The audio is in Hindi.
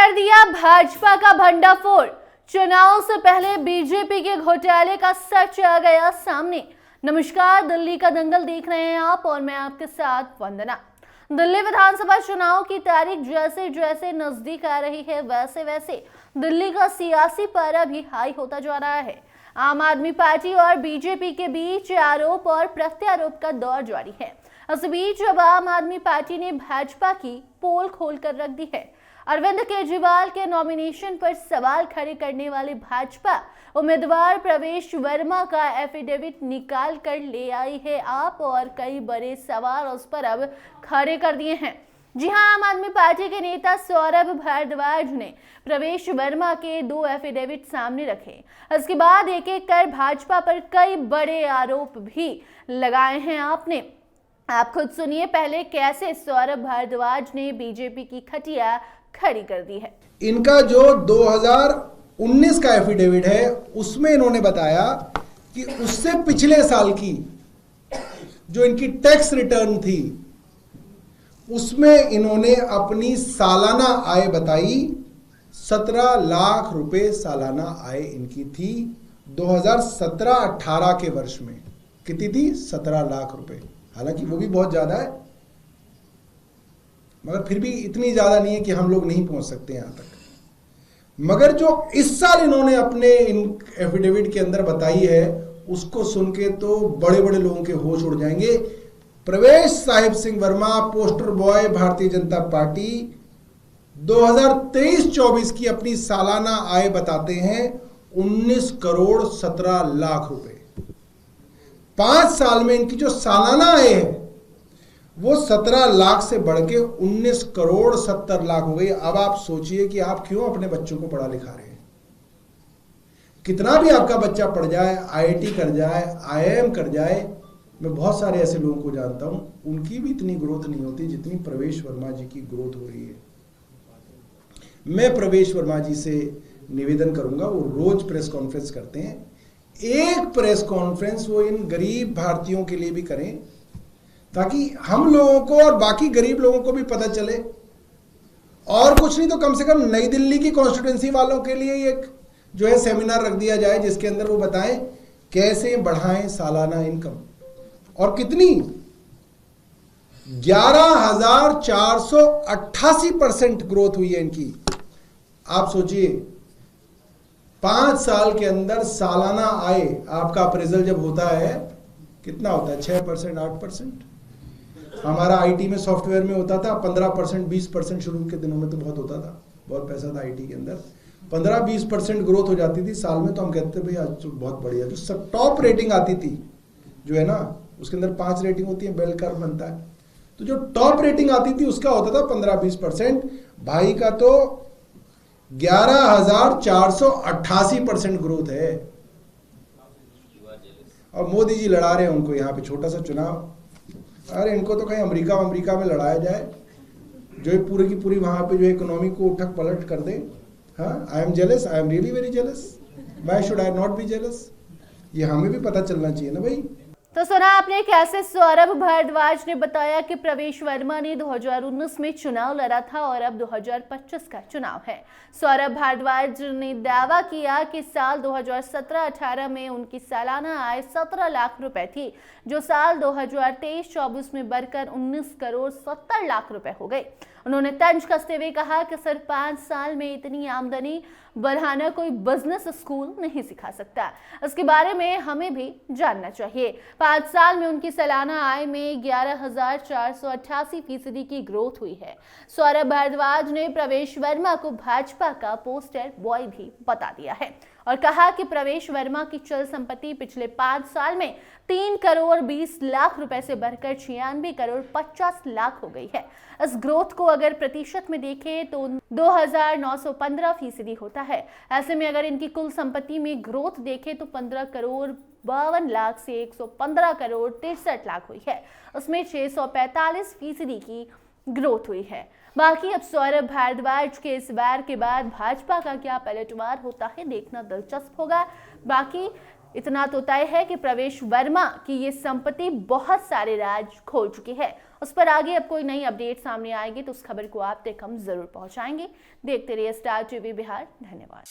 कर दिया भाजपा का भंडाफोड़। चुनाव से पहले बीजेपी के घोटाले का सच आ गया सामने। नमस्कार, दिल्ली का दंगल देख रहे हैं आप और मैं आपके साथ वंदना। दिल्ली विधानसभा चुनाव की तारीख जैसे जैसे नजदीक आ रही है वैसे वैसे दिल्ली का सियासी पारा भी हाई होता जा रहा है। आम आदमी पार्टी और बीजेपी के बीच आरोप और प्रत्यारोप का दौर जारी है। इस बीच अब आम आदमी पार्टी ने भाजपा की पोल खोलकर रख दी है। अरविंद केजरीवाल के नॉमिनेशन पर सवाल खड़े करने वाले भाजपा उम्मीदवार प्रवेश वर्मा का एफिडेविट निकाल कर ले आई है आप, और कई बड़े सवाल उस पर अब खड़े कर दिए हैं। जी हां, आम आदमी पार्टी के नेता सौरभ भारद्वाज ने प्रवेश वर्मा के 2 एफिडेविट सामने रखे। इसके बाद एक एक कर भाजपा पर कई बड़े आरोप भी लगाए हैं आपने। आप खुद सुनिए पहले कैसे सौरभ भारद्वाज ने बीजेपी की खटिया खड़ी कर दी है। इनका जो 2019 का एफिडेविट है उसमें इन्होंने बताया कि उससे पिछले साल की जो इनकी टैक्स रिटर्न थी उसमें इन्होंने अपनी सालाना आय बताई। 17 लाख रुपए सालाना आय इनकी थी 2017-18 के वर्ष में। कितनी थी? 17 लाख रुपए। हालांकि वो भी बहुत ज्यादा है, मगर फिर भी इतनी ज्यादा नहीं है कि हम लोग नहीं पहुंच सकते यहां तक। मगर जो इस साल इन्होंने अपने इन एफिडेविट के अंदर बताई है उसको सुन के तो बड़े बड़े लोगों के होश उड़ जाएंगे। प्रवेश Sahib Singh Verma, poster boy, Bharatiya Janata party, 2023-24 की अपनी सालाना आय बताते हैं 19 करोड़ 17 लाख रुपए। 5 साल में इनकी जो सालाना आय है वो 17 लाख से बढ़ के 19 करोड़ 70 लाख हो गई। अब आप सोचिए कि आप क्यों अपने बच्चों को पढ़ा लिखा रहे हैं। कितना भी आपका बच्चा पढ़ जाए, आईआईटी कर जाए, आईआईएम कर जाए, मैं बहुत सारे ऐसे लोगों को जानता हूं, उनकी भी इतनी ग्रोथ नहीं होती जितनी प्रवेश वर्मा जी की ग्रोथ हो रही है। मैं प्रवेश वर्मा जी से निवेदन करूंगा, वो रोज प्रेस कॉन्फ्रेंस करते हैं, एक प्रेस कॉन्फ्रेंस वो इन गरीब भारतीयों के लिए भी करें ताकि हम लोगों को और बाकी गरीब लोगों को भी पता चले। और कुछ नहीं तो कम से कम नई दिल्ली की कॉन्स्टिट्यूंसी वालों के लिए एक जो है सेमिनार रख दिया जाए जिसके अंदर वो बताएं कैसे बढ़ाएं सालाना इनकम। और कितनी? 11,488% ग्रोथ हुई है इनकी। आप सोचिए 5 साल के अंदर सालाना आय आपका अप्रेजल जब होता है कितना होता है? 6%, 8%। हमारा आईटी में, सॉफ्टवेयर में होता था 15%, 20%। शुरू के दिनों में तो बहुत होता था, बहुत पैसा था आईटी के अंदर। 15-20% ग्रोथ हो जाती थी साल में, तो हम कहते थे भाई आज तो बहुत बढ़िया। जो सब टॉप रेटिंग आती थी जो है ना, उसके अंदर 5 रेटिंग होती है, बेल कर्व बनता है, तो जो टॉप रेटिंग आती थी उसका होता था 15-20%। भाई का तो 11,488% ग्रोथ है। और मोदी जी लड़ा रहे हैं उनको यहाँ पे छोटा सा चुनाव। अरे इनको तो कहीं अमेरिका में लड़ाया जाए जो ये पूरी की पूरी वहां पे जो इकोनॉमी को उठक पलट कर दे। हाँ, I am jealous, I am really very jealous. Why should I not be jealous? ये हमें भी पता चलना चाहिए ना भाई। तो सुना आपने कैसे सौरभ भारद्वाज ने बताया कि प्रवेश वर्मा ने 2019 में चुनाव लड़ा था और अब 2025 का चुनाव है। सौरभ भारद्वाज ने दावा किया कि साल 2017-18 में उनकी सालाना आय 17 लाख रुपए थी, जो साल 2023-24 में बढ़कर 19 करोड़ 70 लाख रुपए हो गई। उन्होंने तंज कसते हुए कहा कि सिर्फ 5 साल में इतनी आमदनी बढ़ाना कोई बिजनेस स्कूल नहीं सिखा सकता। इसके बारे में हमें भी जानना चाहिए। 5 साल में उनकी सालाना आय में 11,488% की ग्रोथ हुई है। सौरभ भारद्वाज ने प्रवेश वर्मा को भाजपा का पोस्टर बॉय भी बता दिया है और कहा कि प्रवेश वर्मा की चल संपत्ति पिछले 5 साल में 3 करोड़ 20 लाख रुपए से बढ़कर 96 करोड़ 50 लाख हो गई है। इस ग्रोथ को अगर प्रतिशत में देखें तो 2,915% होता है। ऐसे में अगर इनकी कुल संपत्ति में ग्रोथ देखें तो 15 करोड़ 52 लाख से 115 करोड़ 63 लाख हुई है। उसमें 645% की ग्रोथ हुई है। बाकी अब सौरभ भारद्वाज के इस वार के बाद भाजपा का क्या पलटवार होता है देखना दिलचस्प होगा। बाकी इतना तो तय है कि प्रवेश वर्मा की ये संपत्ति बहुत सारे राज खोल चुकी है। उस पर आगे अब कोई नई अपडेट सामने आएगी तो उस खबर को आप तक हम जरूर पहुंचाएंगे। देखते रहिए स्टार टीवी बिहार। धन्यवाद।